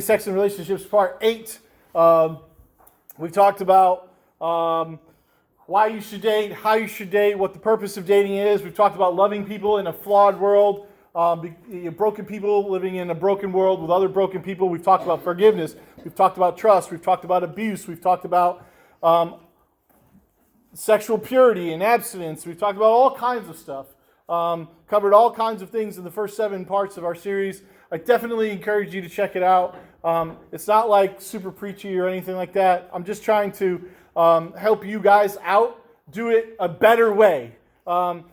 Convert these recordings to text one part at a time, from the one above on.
Sex and Relationships, Part 8. We've talked about why you should date, how you should date, what the purpose of dating is. We've talked about loving people in a flawed world, broken people living in a broken world with other broken people. We've talked about forgiveness. We've talked about trust. We've talked about abuse. We've talked about sexual purity and abstinence. We've talked about all kinds of stuff. Covered all kinds of things in the first 7 parts of our series. I definitely encourage you to check it out. It's not like super preachy or anything like that. I'm just trying to help you guys out, do it a better way. It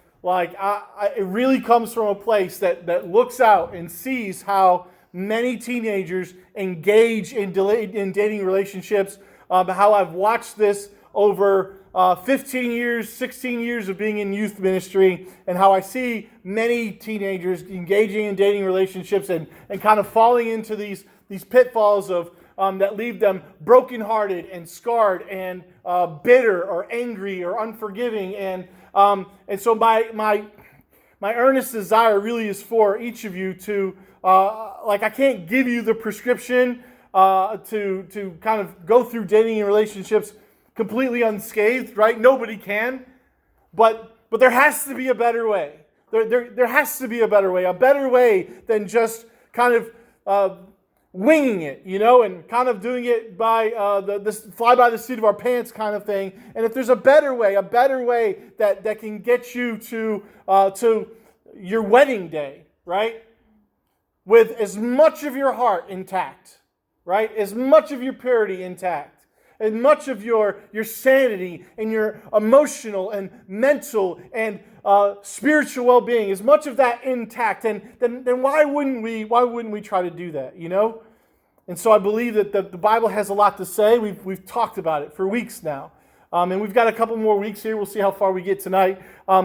really comes from a place that looks out and sees how many teenagers engage in dating relationships, how I've watched this over 15 years, 16 years of being in youth ministry, and how I see many teenagers engaging in dating relationships and kind of falling into these pitfalls of that leave them brokenhearted and scarred and bitter or angry or unforgiving. And so my earnest desire really is for each of you to I can't give you the prescription to kind of go through dating and relationships completely unscathed, right? Nobody can, but there has to be a better way. There has to be a better way than just kind of winging it, and kind of doing it by this fly by the seat of our pants kind of thing. And if there's a better way that can get you to your wedding day, right, with as much of your heart intact, right, as much of your purity intact, and much of your sanity and your emotional and mental and spiritual well-being, as much of that intact, then why wouldn't we try to do that, And so I believe that the Bible has a lot to say. We've talked about it for weeks now. And we've got a couple more weeks here. We'll see how far we get tonight. So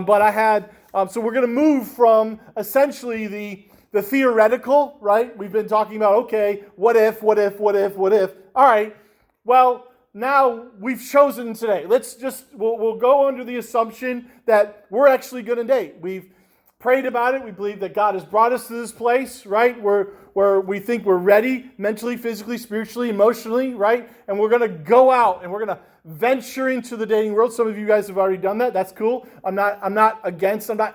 we're going to move from essentially the theoretical, right? We've been talking about, okay, what if? All right, well, now we've chosen today. We'll go under the assumption that we're actually going to date. We've prayed about it. We believe that God has brought us to this place, right, where we think we're ready mentally, physically, spiritually, emotionally, right? And we're going to go out and we're going to venture into the dating world. Some of you guys have already done that. That's cool. I'm not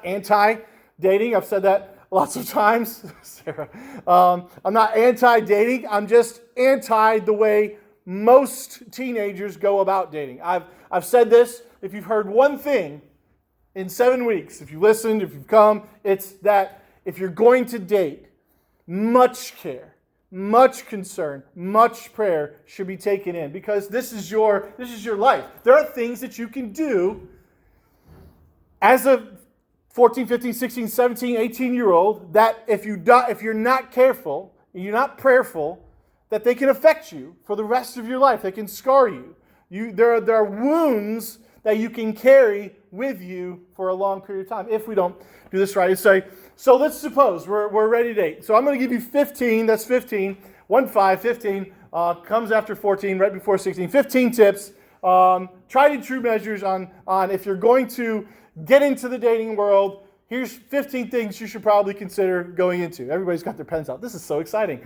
anti-dating. I've said that lots of times, Sarah. I'm not anti-dating. I'm just anti the way most teenagers go about dating. I've said this. If you've heard one thing in 7 weeks, if you listened, if you've come, it's that if you're going to date, much care, much concern, much prayer should be taken in, because this is your life. There are things that you can do as a 14, 15, 16, 17, 18-year-old that if you're not careful, you're not prayerful, that they can affect you for the rest of your life. They can scar you. There are wounds that you can carry with you for a long period of time if we don't do this right. So let's suppose we're ready to date. So I'm going to give you 15. That's 15. 15 comes after 14, right before 16. 15 tips, tried and true measures on if you're going to get into the dating world. Here's 15 things you should probably consider going into. Everybody's got their pens out. This is so exciting.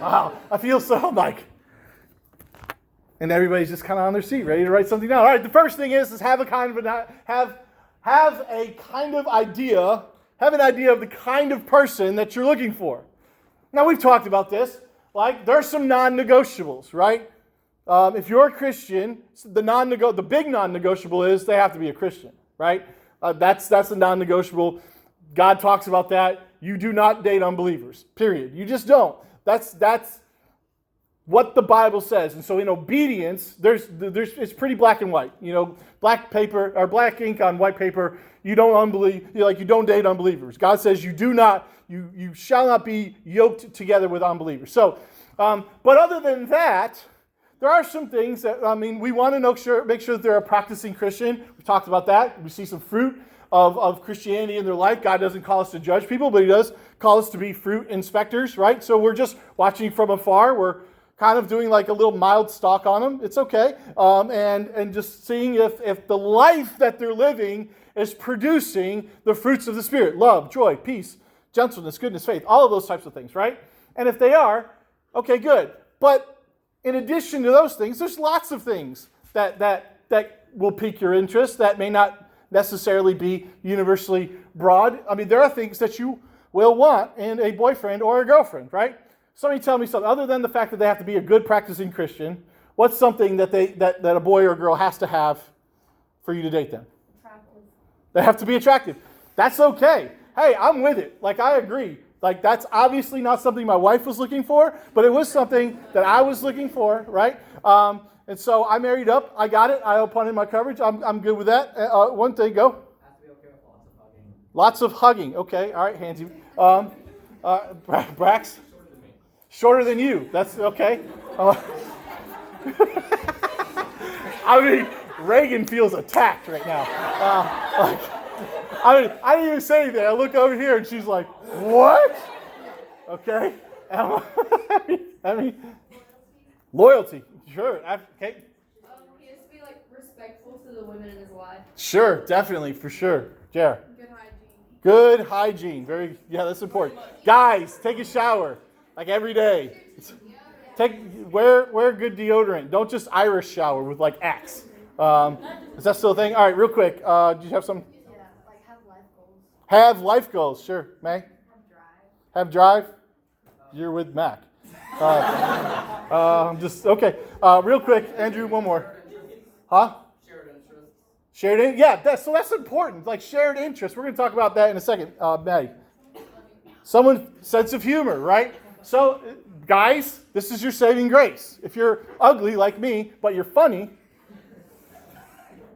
Wow, I feel so and everybody's just kind of on their seat, ready to write something down. All right, the first thing is have an idea of the kind of person that you're looking for. Now, we've talked about this. Like, there's some non-negotiables, right? If you're a Christian, the big non-negotiable is they have to be a Christian, right? That's a non-negotiable. God talks about that. You do not date unbelievers, period. You just don't. That's what the Bible says. And so in obedience, it's pretty black and white. Black paper or black ink on white paper. You don't date unbelievers. God says you shall not be yoked together with unbelievers. So, but other than that, there are some things that we want to make sure that they're a practicing Christian. We talked about that. We see some fruit of Christianity in their life. God doesn't call us to judge people, but He does call us to be fruit inspectors, right? So we're just watching from afar. We're kind of doing like a little mild stalk on them. It's okay. And just seeing if the life that they're living is producing the fruits of the Spirit. Love, joy, peace, gentleness, goodness, faith, all of those types of things, right? And if they are, Okay, good. But in addition to those things, there's lots of things that will pique your interest that may not necessarily be universally broad. I mean, there are things that you will want in a boyfriend or a girlfriend, right? Somebody tell me something other than the fact that they have to be a good practicing Christian. What's something that a boy or girl has to have for you to date them? Attractive. They have to be attractive. That's okay. Hey, I'm with it. Like, I agree. Like, that's obviously not something my wife was looking for, but it was something that I was looking for, right? And so I married up. I got it. I appointed my coverage. I'm good with that. One thing, go. Has to be okay with Lots of hugging. Okay. All right, Handsy. Brax? Shorter than you. That's okay. I mean, Reagan feels attacked right now. I didn't even say anything. I look over here and she's like, what? Okay. I mean, loyalty. Sure. Okay. He has to be like respectful to the women in his life. Sure. Definitely. For sure. Jared. Good hygiene. Good hygiene. Yeah, that's important. Guys, take a shower like every day. Wear good deodorant. Don't just Irish shower with like Axe. Is that still a thing? All right, real quick. Do you have some? Yeah, like have life goals. Have life goals. Sure, May. Have drive. Have drive. You're with Mac. Just okay. Real quick, Andrew. One more. Huh? Shared interests. Shared. Yeah. That's important. Like shared interests. We're going to talk about that in a second. May. Someone sense of humor, right? So, guys, this is your saving grace. If you're ugly like me, but you're funny,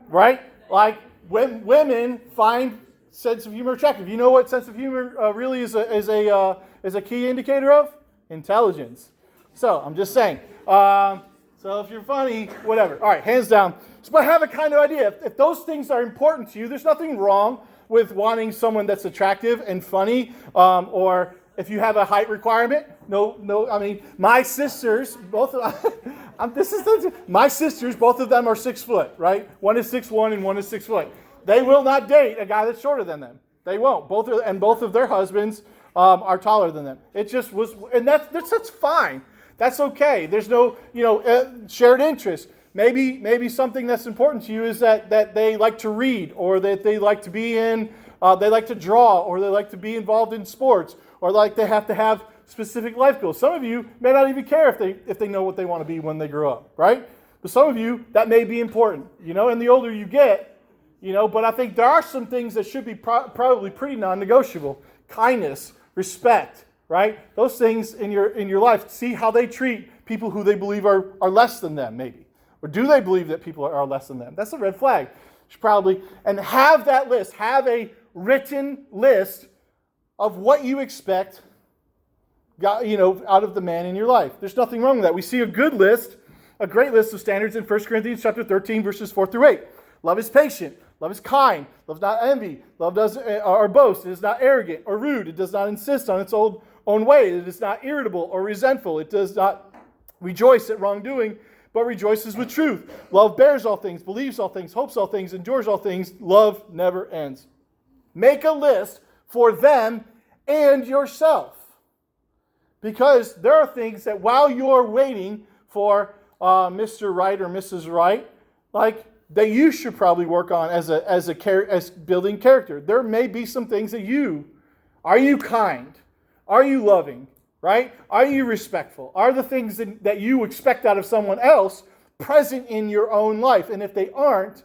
right? Like when women find sense of humor attractive. You know what sense of humor really is a key indicator of? Intelligence. So I'm just saying. So if you're funny, whatever. All right, hands down. But have a kind of idea. If those things are important to you, there's nothing wrong with wanting someone that's attractive and funny, or if you have a height requirement. No. I mean, my sisters, both of my sisters, both of them are 6 foot, right? One is 6'1" and one is 6 foot. They will not date a guy that's shorter than them. They won't. Both of their husbands are taller than them. It just was, and that's fine. That's okay. There's no shared interest. Maybe something that's important to you is that they like to read, or that they like to be in, they like to draw, or they like to be involved in sports, or like they have to have specific life goals. Some of you may not even care if they know what they want to be when they grow up, right? But some of you, that may be important, and the older you get, but I think there are some things that should be probably pretty non-negotiable. Kindness, respect, right? Those things in your life. See how they treat people who they believe are less than them, maybe. Or do they believe that people are less than them? That's a red flag. Should probably, and have that list. Have a written list of what you expect, out of the man in your life. There's nothing wrong with that. We see a great list of standards in 1 Corinthians chapter 13, verses 4 through 8. Love is patient. Love is kind. Love does not envy. Love does or boast. It is not arrogant or rude. It does not insist on its own way. It is not irritable or resentful. It does not rejoice at wrongdoing, but rejoices with truth. Love bears all things, believes all things, hopes all things, endures all things. Love never ends. Make a list for them and yourself. Because there are things that while you're waiting for Mr. Right or Mrs. Right, that you should probably work on as building character. There may be some things that are you kind? Are you loving? Right? Are you respectful? Are the things that you expect out of someone else present in your own life? And if they aren't,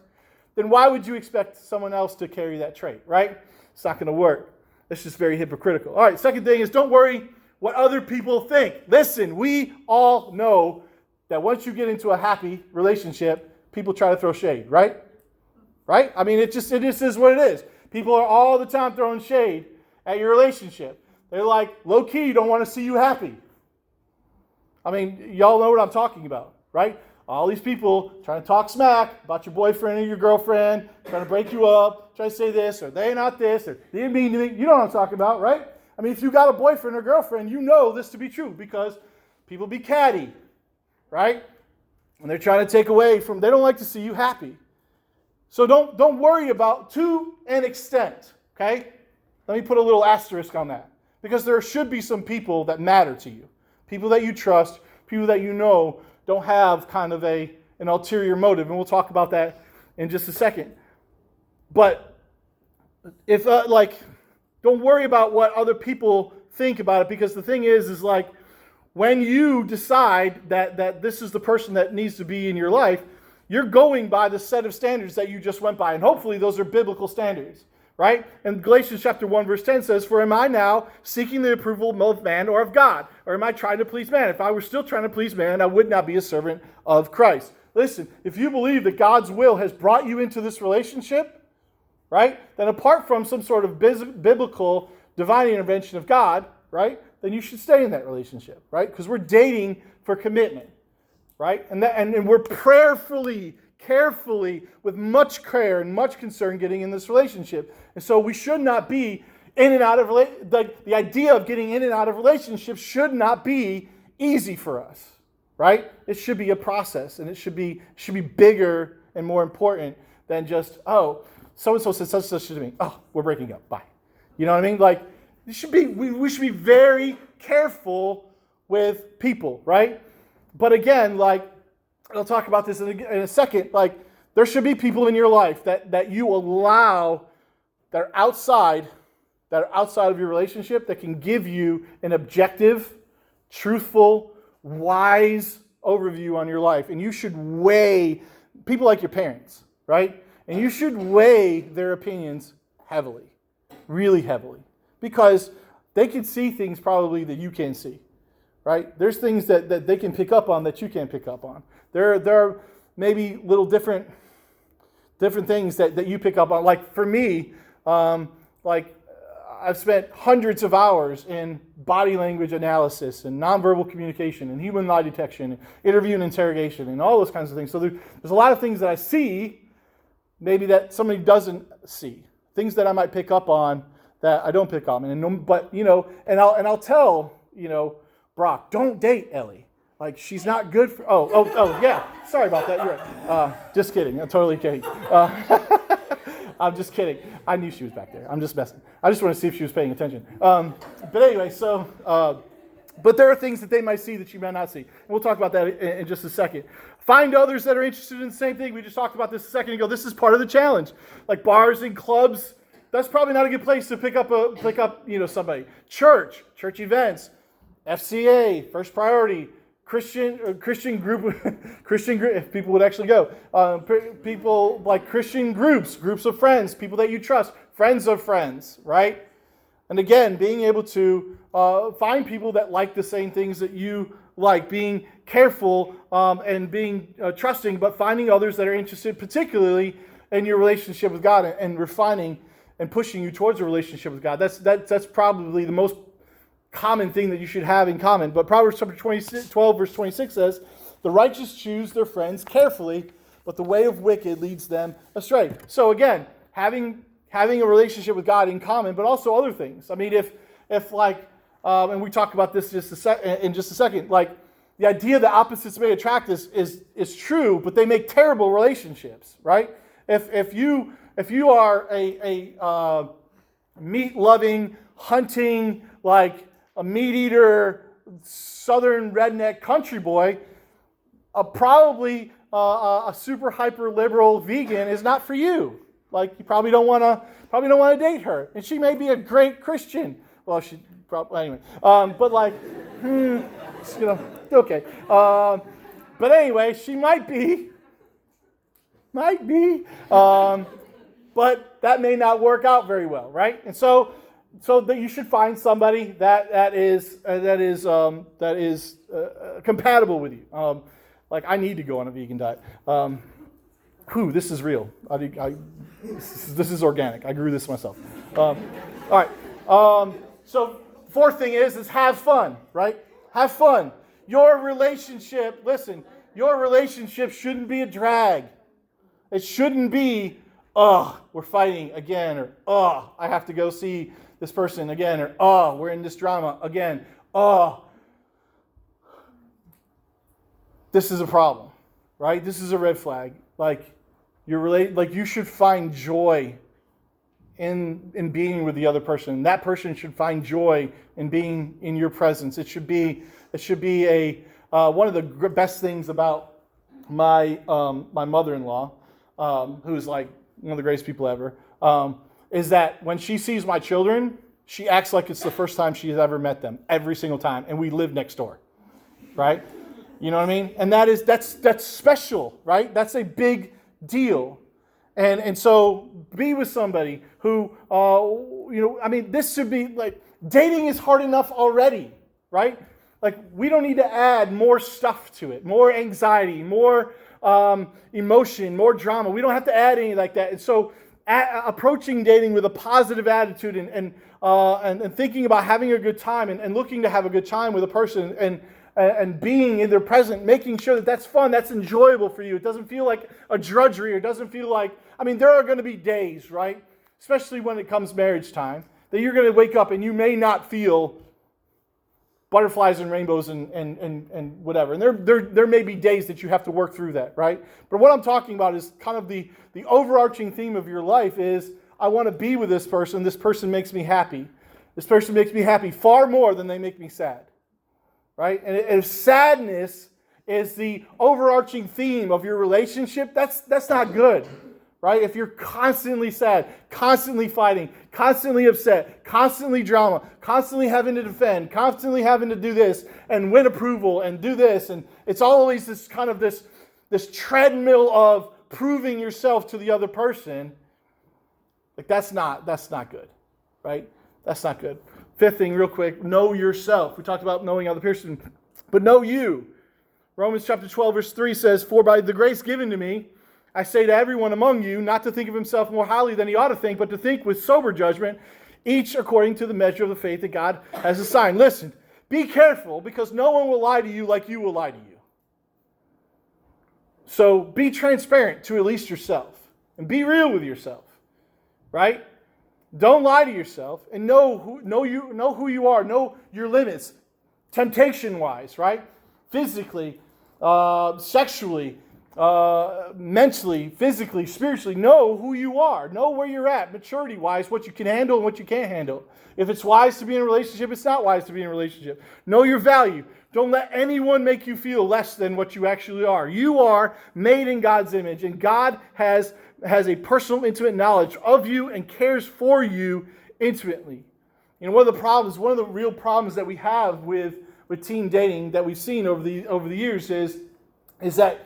then why would you expect someone else to carry that trait? Right? It's not going to work. It's just very hypocritical. All right, second thing is don't worry what other people think. Listen, we all know that once you get into a happy relationship, people try to throw shade, right? Right? I mean, it just is what it is. People are all the time throwing shade at your relationship. They're like, low-key, don't want to see you happy. I mean, y'all know what I'm talking about, right? All these people trying to talk smack about your boyfriend or your girlfriend, trying to break you up, trying to say this, or they not this, or they didn't mean anything. You know what I'm talking about, right? I mean, if you got a boyfriend or girlfriend, you know this to be true because people be catty, right? And they're trying to take away from, they don't like to see you happy. So don't worry about, to an extent, okay? Let me put a little asterisk on that. Because there should be some people that matter to you. People that you trust, people that you know don't have kind of an ulterior motive. And we'll talk about that in just a second. But if don't worry about what other people think about it, because the thing is like when you decide that this is the person that needs to be in your life, you're going by the set of standards that you just went by. And hopefully those are biblical standards, right? And Galatians chapter 1 verse 10 says, "For am I now seeking the approval of man or of God? Or am I trying to please man? If I were still trying to please man, I would not be a servant of Christ." Listen, if you believe that God's will has brought you into this relationship, right, then apart from some sort of biblical divine intervention of God, right, then you should stay in that relationship, right? Because we're dating for commitment, right? And we're prayerfully, carefully, with much care and much concern getting in this relationship. And so we should not be in and out of, the idea of getting in and out of relationships should not be easy for us, right? It should be a process, and it should be bigger and more important than just, oh, so-and-so said such and such to me. Oh, we're breaking up. Bye. You know what I mean? Like, we should be very careful with people, right? But again, like, I'll talk about this in a second. Like, there should be people in your life that you allow that are outside of your relationship that can give you an objective, truthful, wise overview on your life. And you should weigh people like your parents, right? And you should weigh their opinions heavily, really heavily, because they can see things probably that you can't see, right? There's things that they can pick up on that you can't pick up on. There are maybe little different things that you pick up on. Like for me, I've spent hundreds of hours in body language analysis and nonverbal communication and human lie detection, and interview and interrogation, and all those kinds of things. So there's a lot of things that I see maybe that somebody doesn't see, things that I might pick up on that I don't pick up on. But I'll tell Brock, don't date Ellie. Like, she's not good for. Oh yeah. Sorry about that. You're right. Just kidding. I'm totally kidding. I'm just kidding. I knew she was back there. I'm just messing. I just want to see if she was paying attention. But anyway, but there are things that they might see that you might not see. And we'll talk about that in just a second. Find others that are interested in the same thing. We just talked about this a second ago. This is part of the challenge. Like bars and clubs, that's probably not a good place to pick up somebody. Church events, FCA, First Priority, Christian group, if people would actually go. People like Christian groups of friends, people that you trust, friends of friends, right? And again, being able to find people that like the same things that you like, being careful and being trusting, but finding others that are interested particularly in your relationship with God and refining and pushing you towards a relationship with God. That's probably the most common thing that you should have in common. But Proverbs chapter 12 verse 26 says, "The righteous choose their friends carefully, but the way of wicked leads them astray." So again, having a relationship with God in common, but also other things. I mean, if and we talk about this in just a second, like the idea that opposites may attract is true, but they make terrible relationships, right? If you are a meat-loving, hunting, like a meat-eater, southern redneck country boy, probably a super hyper-liberal vegan is not for you. Like, you probably don't want to date her, and she may be a great Christian. Well, she probably anyway. But like, okay. But anyway, she might be. But that may not work out very well, right? And so that you should find somebody that is compatible with you. Like, I need to go on a vegan diet. This is real. This is organic. I grew this myself. All right. So fourth thing is have fun, right? Have fun. Your relationship shouldn't be a drag. It shouldn't be, we're fighting again, or I have to go see this person again, or we're in this drama again. This is a problem, right? This is a red flag. Like, you should find joy in being with the other person. That person should find joy in being in your presence. It should be a one of the best things about my mother-in-law, who's like one of the greatest people ever, is that when she sees my children, she acts like it's the first time she's ever met them every single time, and we live next door, right? You know what I mean? And that's special, right? That's a big deal. And so be with somebody who, this should be like, dating is hard enough already, right? Like, we don't need to add more stuff to it, more anxiety, more emotion, more drama. We don't have to add anything like that. And so approaching dating with a positive attitude and thinking about having a good time and looking to have a good time with a person and being in their present, making sure that that's fun, that's enjoyable for you. It doesn't feel like a drudgery, or doesn't feel like, there are going to be days, right? Especially when it comes marriage time, that you're going to wake up and you may not feel butterflies and rainbows and whatever. And there may be days that you have to work through that, right? But what I'm talking about is kind of the overarching theme of your life is, I want to be with this person. This person makes me happy. This person makes me happy far more than they make me sad. Right? And if sadness is the overarching theme of your relationship, that's not good. Right? If you're constantly sad, constantly fighting, constantly upset, constantly drama, constantly having to defend, constantly having to do this and win approval and do this, and it's always this kind of this treadmill of proving yourself to the other person, like that's not good. Right? That's not good. Fifth thing, real quick, know yourself. We talked about knowing other person, but know you. Romans chapter 12, verse 3 says, "For by the grace given to me, I say to everyone among you, not to think of himself more highly than he ought to think, but to think with sober judgment, each according to the measure of the faith that God has assigned." Listen, be careful, because no one will lie to you like you will lie to you. So be transparent to at least yourself, and be real with yourself, right? Don't lie to yourself, and know who you are, know your limits, temptation-wise, right? Physically, sexually, mentally, physically, spiritually. Know who you are. Know where you're at, maturity-wise, what you can handle and what you can't handle. If it's wise to be in a relationship, it's not wise to be in a relationship. Know your value. Don't let anyone make you feel less than what you actually are. You are made in God's image, and God has a personal, intimate knowledge of you and cares for you intimately. One of the real problems that we have with teen dating that we've seen over the years is that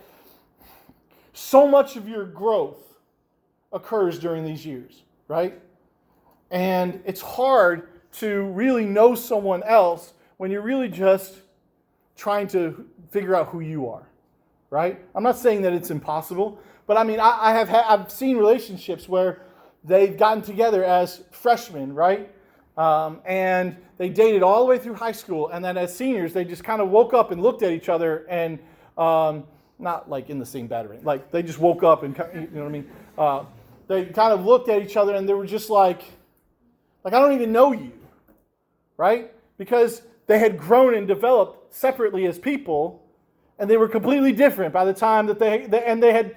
so much of your growth occurs during these years, right? And it's hard to really know someone else when you're really just trying to figure out who you are, right? I'm not saying that it's impossible, but I've seen relationships where they've gotten together as freshmen, right? And they dated all the way through high school, and then as seniors, they just kind of woke up and looked at each other, and not like in the same bed, right? Like they just woke up and, you know what I mean? They kind of looked at each other, and they were just like I don't even know you, right? Because they had grown and developed separately as people, and they were completely different by the time that they had.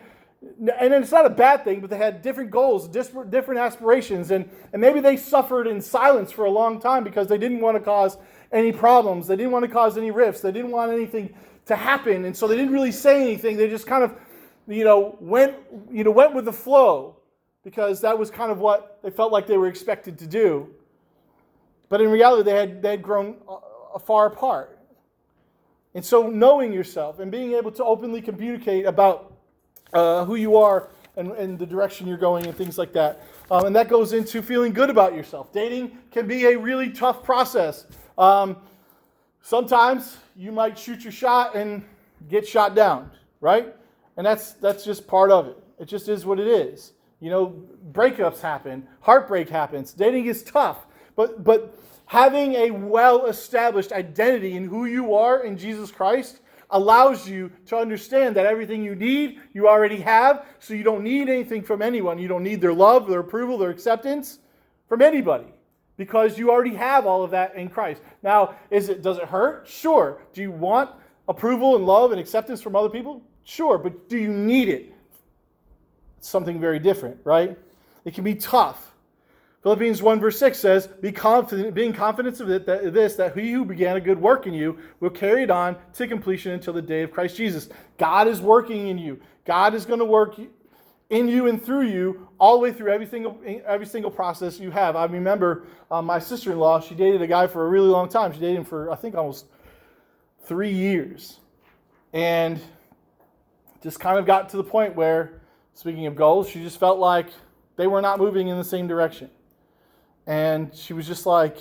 And it's not a bad thing, but they had different goals, different aspirations, and maybe they suffered in silence for a long time because they didn't want to cause any problems. They didn't want to cause any rifts. They didn't want anything to happen, and so they didn't really say anything. They just kind of, went with the flow because that was kind of what they felt like they were expected to do. But in reality, they had grown far apart. And so knowing yourself and being able to openly communicate about who you are and the direction you're going and things like that. And that goes into feeling good about yourself. Dating can be a really tough process. Sometimes you might shoot your shot and get shot down, right? And that's just part of it. It just is what it is. Breakups happen. Heartbreak happens. Dating is tough. But having a well-established identity in who you are in Jesus Christ allows you to understand that everything you need, you already have, so you don't need anything from anyone. You don't need their love, their approval, their acceptance from anybody, because you already have all of that in Christ. Now, does it hurt? Sure. Do you want approval and love and acceptance from other people? Sure. But do you need it? It's something very different, right? It can be tough. Philippians 1 verse 6 says, be confident, being confident of it, that he who began a good work in you will carry it on to completion until the day of Christ Jesus. God is working in you. God is going to work in you and through you all the way through every single process you have. I remember my sister-in-law, she dated a guy for a really long time. She dated him for, I think, almost 3 years. And just kind of got to the point where, speaking of goals, she just felt like they were not moving in the same direction. And she was just like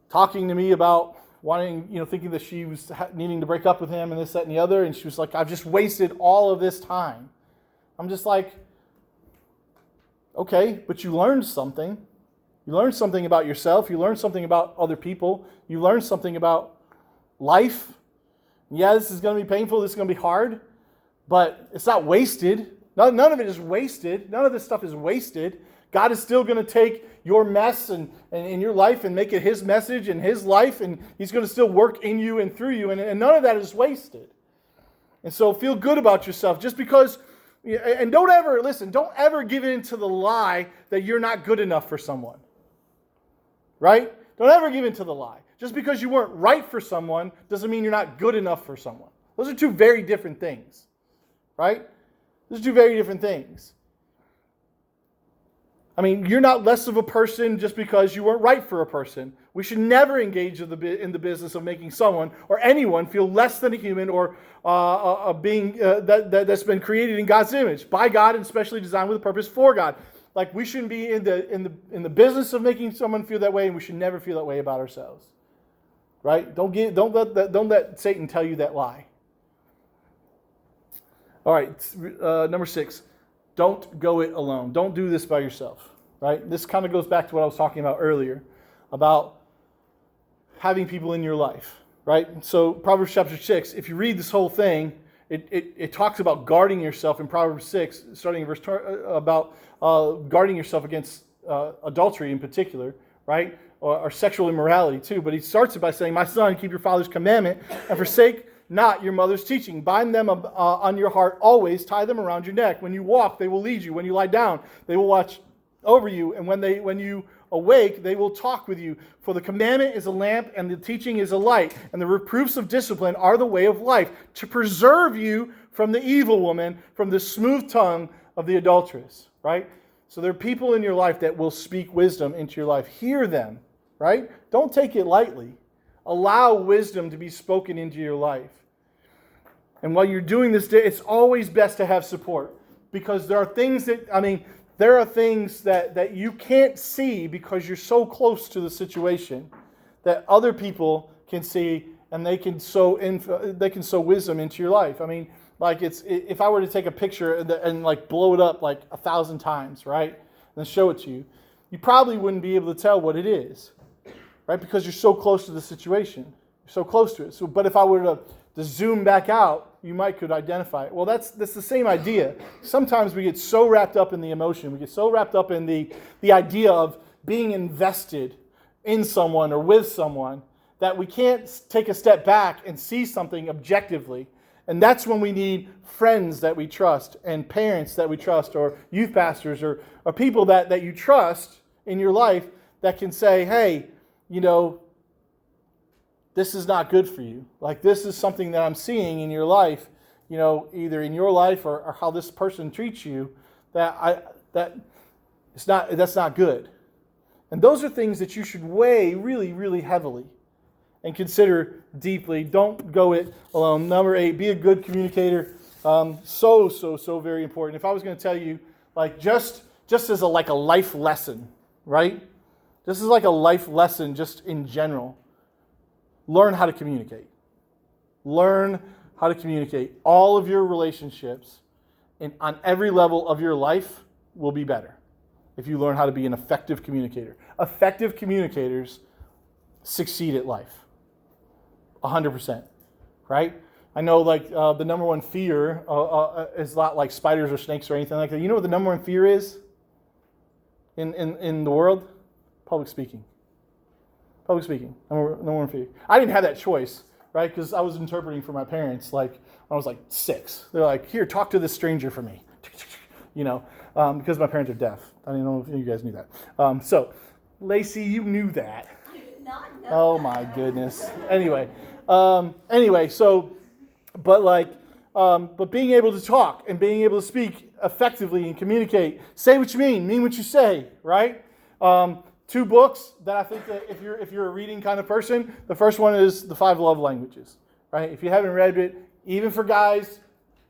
talking to me about wanting, thinking that she was needing to break up with him and this, that, and the other. And she was like, I've just wasted all of this time. I'm just like, okay, but you learned something. You learned something about yourself. You learned something about other people. You learned something about life. Yeah, this is going to be painful. This is going to be hard. But it's not wasted. None of it is wasted. None of this stuff is wasted. God is still going to take your mess and in your life and make it His message and His life, and He's going to still work in you and through you, and none of that is wasted. And so feel good about yourself. Just because, and don't ever give in to the lie that you're not good enough for someone. Right? Don't ever give in to the lie. Just because you weren't right for someone doesn't mean you're not good enough for someone. Those are two very different things. Right? Those are two very different things. I mean, you're not less of a person just because you weren't right for a person. We should never engage in the business of making someone or anyone feel less than a human or a being that's been created in God's image, by God, and specially designed with a purpose for God. Like, we shouldn't be in the business of making someone feel that way, and we should never feel that way about ourselves. Right? Don't let Satan tell you that lie. All right, number 6. Don't go it alone. Don't do this by yourself, right? This kind of goes back to what I was talking about earlier, about having people in your life, right? So Proverbs chapter 6, if you read this whole thing, it talks about guarding yourself in Proverbs 6, starting in verse about guarding yourself against adultery in particular, right? Or sexual immorality too. But he starts it by saying, my son, keep your father's commandment and forsake not your mother's teaching. Bind them on your heart always. Tie them around your neck. When you walk, they will lead you. When you lie down, they will watch over you. And when you awake, they will talk with you. For the commandment is a lamp, and the teaching is a light. And the reproofs of discipline are the way of life, to preserve you from the evil woman, from the smooth tongue of the adulteress. Right? So there are people in your life that will speak wisdom into your life. Hear them. Right? Don't take it lightly. Allow wisdom to be spoken into your life. And while you're doing this, it's always best to have support, because there are things that you can't see because you're so close to the situation, that other people can see, and they can sow wisdom into your life. I mean, like, if I were to take a picture and like blow it up like 1,000 times, right, and show it to you, you probably wouldn't be able to tell what it is, right? Because you're so close to the situation, you're so close to it. So, but if I were to zoom back out, you could identify it. Well, that's the same idea. Sometimes we get so wrapped up in the emotion, we get so wrapped up in the idea of being invested in someone or with someone, that we can't take a step back and see something objectively. And that's when we need friends that we trust, and parents that we trust, or youth pastors, or people that you trust in your life that can say, hey, this is not good for you. Like, this is something that I'm seeing in your life, either in your life or how this person treats you, that's not good. And those are things that you should weigh really, really heavily and consider deeply. Don't go it alone. Number 8, be a good communicator. So very important. If I was going to tell you, like, just as a life lesson, right? This is like a life lesson just in general. Learn how to communicate. Learn how to communicate. All of your relationships on every level of your life will be better if you learn how to be an effective communicator. Effective communicators succeed at life. 100%. Right? I know, the number one fear is not like spiders or snakes or anything like that. You know what the number one fear is in the world? Public speaking. Public speaking. No more fear. I didn't have that choice, right? Because I was interpreting for my parents, when I was 6. They're like, here, talk to this stranger for me. because my parents are deaf. I don't know if you guys knew that. So, Lacey, you knew that. Not know. Oh my goodness. Anyway, so, but being able to talk and being able to speak effectively and communicate, say what you mean what you say, right? Two books that I think that if you're a reading kind of person, the first one is The 5 Love Languages, right? If you haven't read it, even for guys,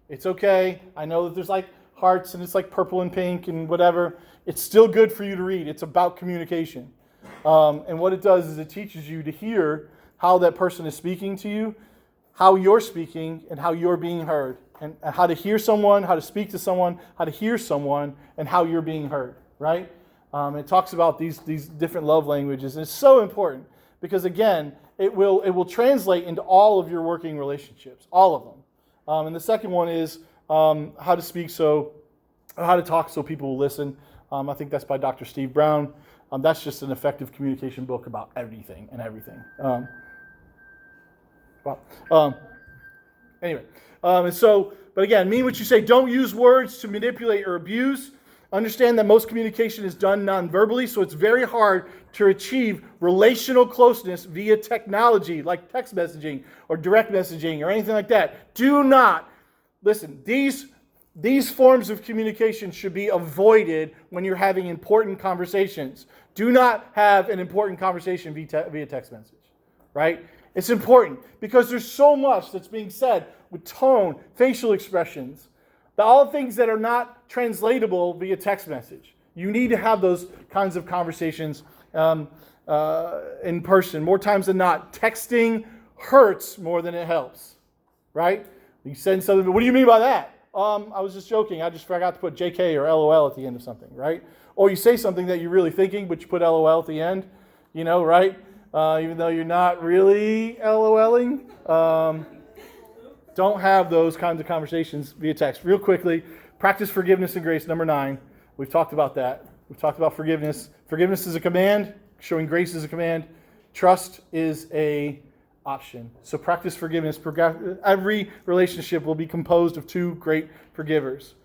it's okay. I know that there's like hearts and it's like purple and pink and whatever. It's still good for you to read. It's about communication. And what it does is it teaches you to hear how that person is speaking to you, how you're speaking, and how you're being heard. And how to hear someone, how to speak to someone, how to hear someone, and how you're being heard, right? It talks about these different love languages. And it's so important because, again, it will translate into all of your working relationships, all of them. And the second one is how to talk so people will listen. I think that's by Dr. Steve Brown. That's just an effective communication book about everything and everything. Anyway, but again, mean what you say. Don't use words to manipulate or abuse. Understand that most communication is done non-verbally, so it's very hard to achieve relational closeness via technology like text messaging or direct messaging or anything like that. Do not, listen, these forms of communication should be avoided when you're having important conversations. Do not have an important conversation via text message, right? It's important because there's so much that's being said with tone, facial expressions, all things that are not translatable via text message. You need to have those kinds of conversations in person. More times than not, texting hurts more than it helps, right? You send something, what do you mean by that? I was just joking. I just forgot to put JK or LOL at the end of something, right? Or you say something that you're really thinking, but you put LOL at the end, right? Even though you're not really LOLing. Don't have those kinds of conversations via text. Real quickly, practice forgiveness and grace, number 9. We've talked about that. We've talked about forgiveness. Forgiveness is a command. Showing grace is a command. Trust is a option. So practice forgiveness. Every relationship will be composed of 2 great forgivers.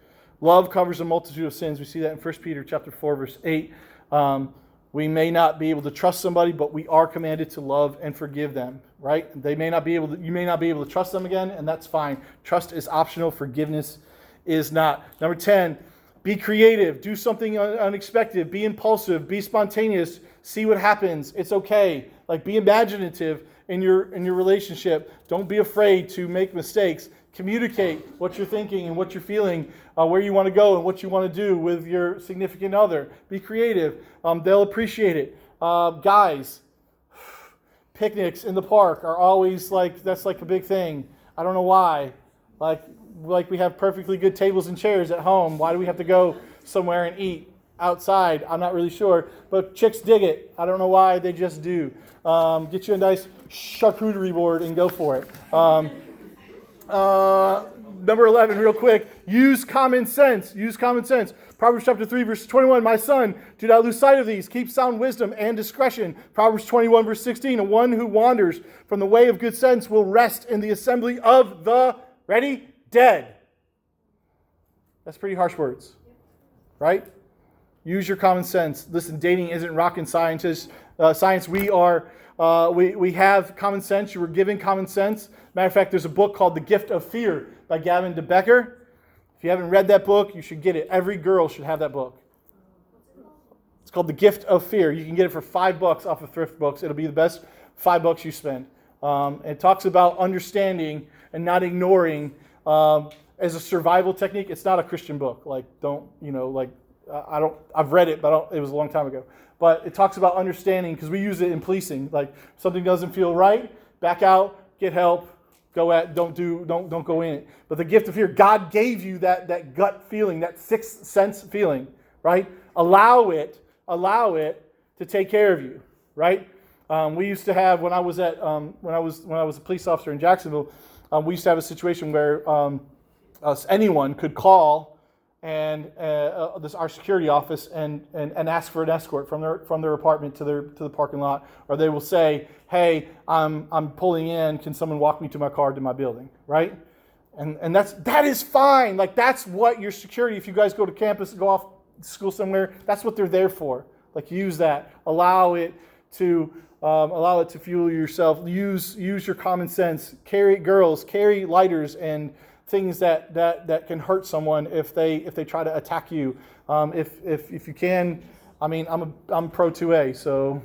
Love covers a multitude of sins. We see that in 1 Peter chapter 4, verse 8. We may not be able to trust somebody, but we are commanded to love and forgive them, right? You may not be able to trust them again, and that's fine. Trust is optional. Forgiveness is not. Number 10, be creative. Do something unexpected. Be impulsive. Be spontaneous. See what happens. It's okay. Be imaginative in your relationship. Don't be afraid to make mistakes. Communicate what you're thinking and what you're feeling, where you want to go and what you want to do with your significant other. Be creative. They'll appreciate it. Guys, picnics in the park are always that's a big thing. I don't know why. Like we have perfectly good tables and chairs at home. Why do we have to go somewhere and eat outside? I'm not really sure. But chicks dig it. I don't know why. They just do. Get you a nice charcuterie board and go for it. Number 11, real quick. Use common sense. Use common sense. Proverbs chapter 3, verse 21. My son, do not lose sight of these. Keep sound wisdom and discretion. Proverbs 21, verse 16. And one who wanders from the way of good sense will rest in the assembly of the, ready, dead. That's pretty harsh words, right? Use your common sense. Listen, dating isn't rocket science. We have common sense. You were given common sense. Matter of fact, there's a book called The Gift of Fear by Gavin de Becker. If you haven't read that book, you should get it. Every girl should have that book. It's called The Gift of Fear. You can get it for $5 off of Thrift Books. It'll be the best $5 you spend. It talks about understanding and not ignoring as a survival technique. It's not a Christian book. I've read it, but it was a long time ago. But it talks about understanding because we use it in policing. Something doesn't feel right, back out, get help, don't go in it. But the gift of fear, God gave you that gut feeling, that sixth sense feeling, right? Allow it to take care of you, right? We used to have when I was a police officer in Jacksonville, we used to have a situation where anyone could call and our security office and ask for an escort from their apartment to the parking lot, or they will say, "Hey, I'm pulling in. Can someone walk me to my car to my building?" Right? And that is fine. Like, that's what your security, if you guys go to campus, go off to school somewhere, that's what they're there for. Like, use that. Allow it to fuel yourself. Use your common sense. Carry lighters and things that can hurt someone if they try to attack you. If you can, I mean, I'm pro 2A, so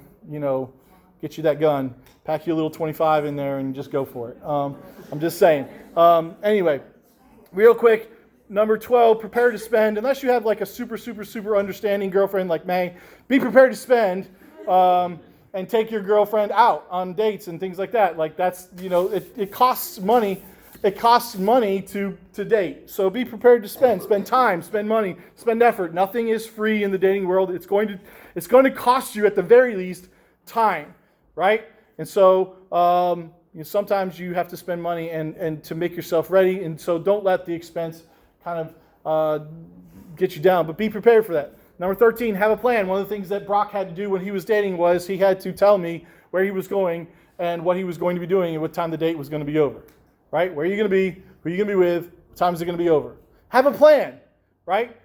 get you that gun, pack you a little 25 in there, and just go for it. I'm just saying. Anyway, real quick, number 12, prepare to spend. Unless you have like a super, super, super understanding girlfriend like May, be prepared to spend and take your girlfriend out on dates and things like that. Like, that's, it costs money. It costs money to date. So be prepared to spend time, spend money, spend effort. Nothing is free in the dating world. It's going to cost you at the very least time, right? And so sometimes you have to spend money and to make yourself ready. And so don't let the expense kind of get you down, but be prepared for that. Number 13, have a plan. One of the things that Brock had to do when he was dating was he had to tell me where he was going and what he was going to be doing and what time the date was going to be over. Right? Where are you going to be? Who are you going to be with? What time is it going to be over? Have a plan, right?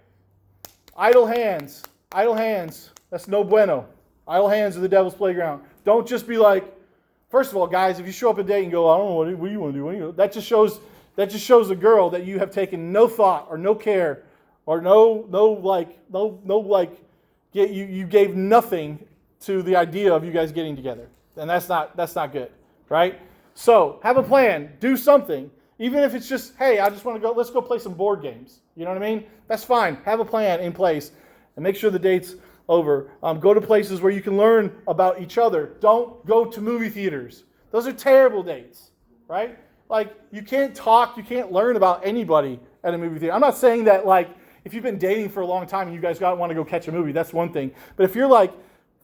Idle hands. That's no bueno. Idle hands are the devil's playground. Don't just be like, first of all, guys, if you show up at a date and go, I don't know what do you want to do? That just shows a girl that you have taken no thought or no care or you gave nothing to the idea of you guys getting together. And that's not good, right? So have a plan, do something. Even if it's just, hey, I just want to go, let's go play some board games. You know what I mean? That's fine. Have a plan in place and make sure the date's over. Go to places where you can learn about each other. Don't go to movie theaters. Those are terrible dates, right? Like, you can't learn about anybody at a movie theater. I'm not saying that, like, if you've been dating for a long time and you guys want to go catch a movie, that's one thing. But if you're like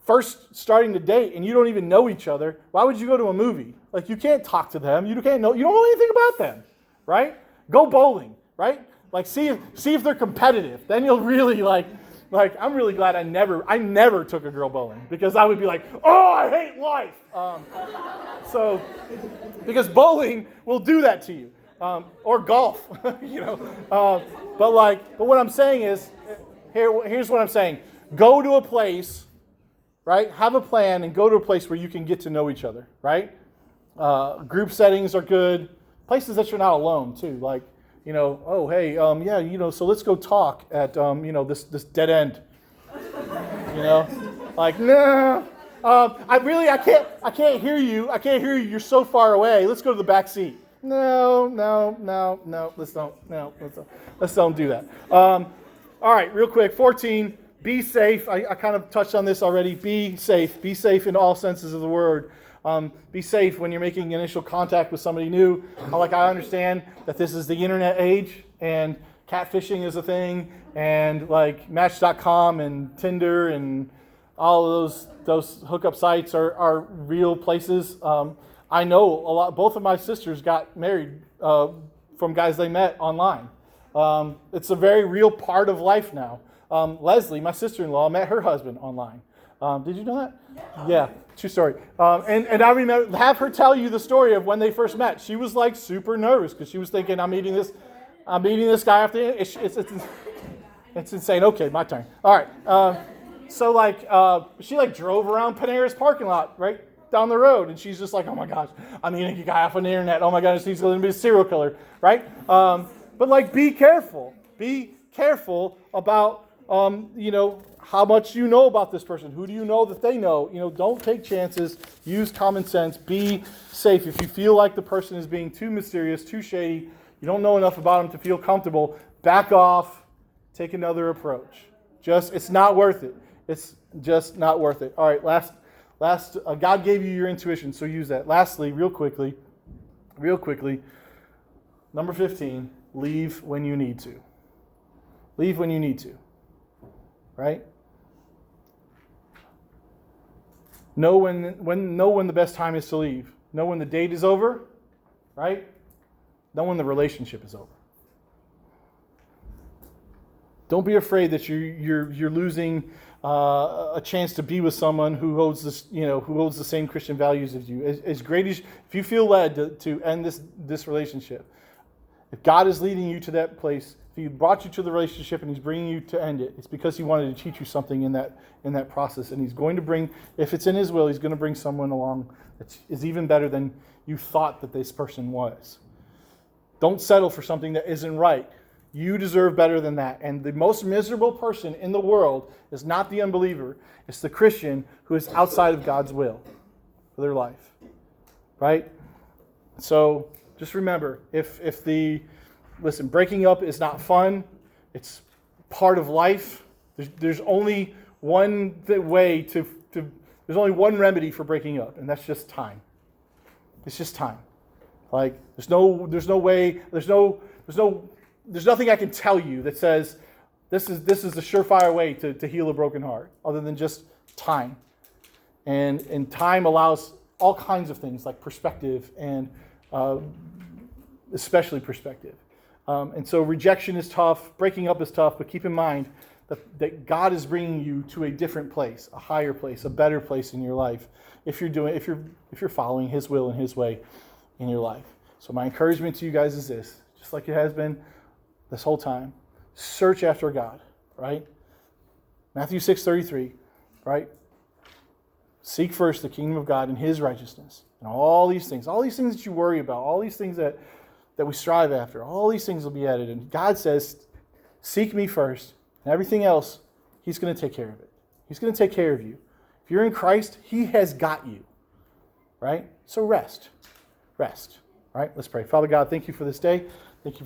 first starting to date and you don't even know each other, why would you go to a movie? Like, you can't talk to them. You don't know anything about them, right? Go bowling, right? Like, see if they're competitive. Then you'll really like I'm really glad I never took a girl bowling, because I would be like, oh, I hate life. Because bowling will do that to you, or golf, But what I'm saying is, here's what I'm saying: go to a place, right? Have a plan and go to a place where you can get to know each other, right? Group settings are good. Places that you're not alone too, like, oh, hey, so let's go talk at, this dead end. Like, no, I can't hear you. You're so far away. Let's go to the back seat. No, let's don't do that. All right, real quick, 14, be safe. I kind of touched on this already. Be safe in all senses of the word. Be safe when you're making initial contact with somebody new. I understand that this is the internet age and catfishing is a thing, and like Match.com and Tinder and all of those hookup sites are real places. I know a lot. Both of my sisters got married from guys they met online. It's a very real part of life now. Leslie, my sister-in-law, met her husband online. Did you know that? Yeah, true story. And I remember, have her tell you the story of when they first met. She was like super nervous because she was thinking, I'm meeting this guy after. It's insane. Okay, my turn. All right. She drove around Panera's parking lot right down the road, and she's just like, oh my gosh, I'm meeting a guy off on the internet. Oh my gosh, he's going to be a serial killer, right? But be careful. Be careful about how much you know about this person. Who do you know that they know? Don't take chances. Use common sense. Be safe. If you feel like the person is being too mysterious, too shady, you don't know enough about them to feel comfortable, back off. Take another approach. It's not worth it. It's just not worth it. All right, last, God gave you your intuition, so use that. Lastly, real quickly, number 15, leave when you need to. Leave when you need to. Right? Know when the best time is to leave. Know when the date is over, right? Know when the relationship is over. Don't be afraid that you're losing a chance to be with someone who holds the same Christian values as you. As great as if you feel led to end this relationship, If God is leading you to that place, if He brought you to the relationship and He's bringing you to end it, it's because He wanted to teach you something in that process. And He's going to bring, if it's in His will, He's going to bring someone along that is even better than you thought that this person was. Don't settle for something that isn't right. You deserve better than that. And the most miserable person in the world is not the unbeliever. It's the Christian who is outside of God's will for their life. Right? So just remember, listen, breaking up is not fun. It's part of life. There's only one way there's only one remedy for breaking up, and that's just time. It's just time. Like there's nothing I can tell you that says this is the surefire way to heal a broken heart, other than just time. And time allows all kinds of things like perspective and especially perspective. And so rejection is tough, breaking up is tough, but keep in mind that God is bringing you to a different place, a higher place, a better place in your life if you're following His will and His way in your life. So my encouragement to you guys is this, just like it has been this whole time, search after God, right? Matthew 6:33, right? Seek first the kingdom of God and His righteousness. And all these things that you worry about, all these things that we strive after, all these things will be added. And God says, seek me first, and everything else, He's going to take care of it. He's going to take care of you. If you're in Christ, He has got you, right? So rest. All right, let's pray. Father God, thank you for this day. Thank you.